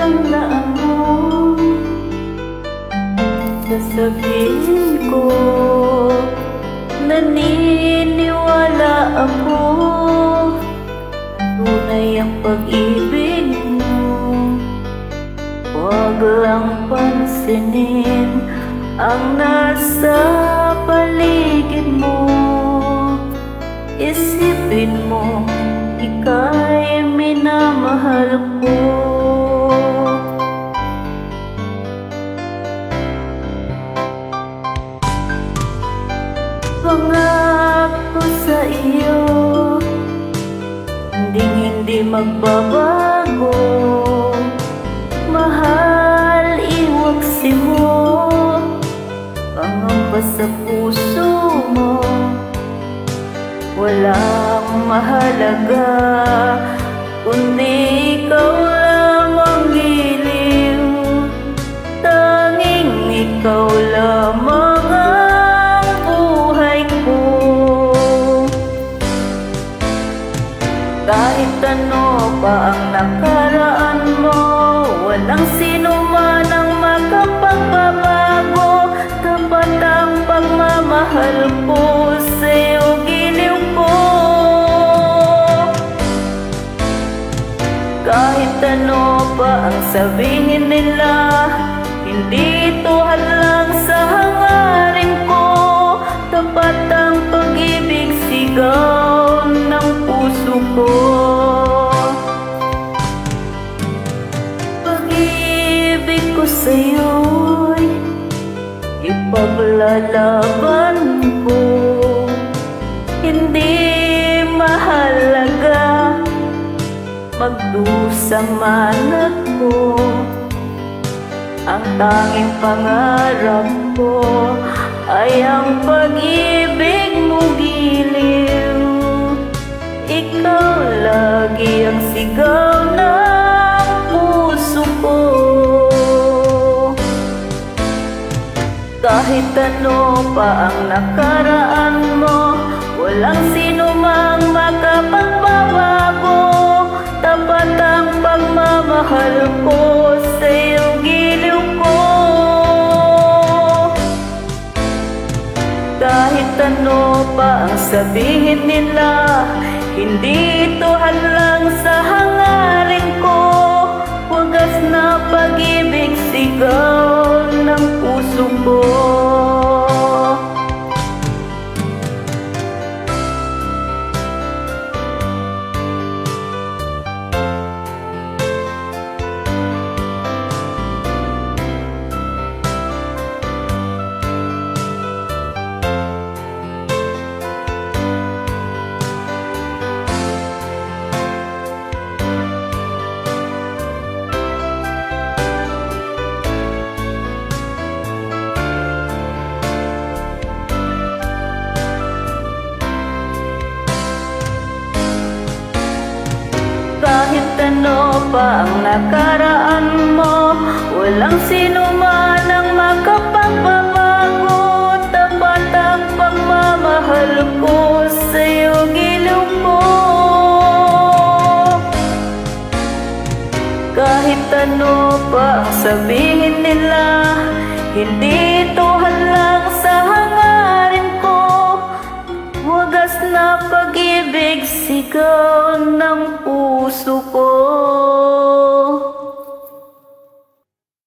ang daan mo. Sasabihin ko, naniniwala ako, tunay ang pag-ibig mo. Huwag lang pansinin ang nasa paligid mo. Isipin mo, ika'y minamahal ko. Pangako sa iyo, hindi magbabago. Mahal, iwaksi mo, pangamba sa puso mo. Walang mahalaga, kundi ikaw lamang giliw. Tanging ikaw lamang ang buhay ko. Kahit ano pa ang nakaraan mo, walang sino man ang makapagbabago. Tapat ang pagmamahal ko sa'yo, giliw ko. Kahit ano pa ang sabihin nila, hindi ito hadlang sa hangarin ko. Tapat ang pag-ibig, sigaw ng puso ko. Pag-ibig ko sa'yo'y ipaglalaban ko. Hindi mahalaga magdusa man ako. Ang tanging pangarap ko ay ang pag-ibig mo, giliw. Ikaw lagi ang sigaw ng puso ko. Kahit ano pa ang nakaraan mo, walang sino mang makapagbabago. Tapat ang pagmamahal ko sa'yo, giliw ko. Kahit ano pa ang sabihin nila, hindi ito hadlang sa hangarin ko. Wagas na pag-ibig, sigaw ng puso ko. Kahit ano pa ang nakaraan mo, walang sino man ang makapagbabago. Tapat ang pagmamahal ko sa'yo, giliw ko. Kahit ano pa ang sabihin nila, hindi ito hadlang sa hangarin ko. Wagas na pag-ibig, sigaw ng puso ko.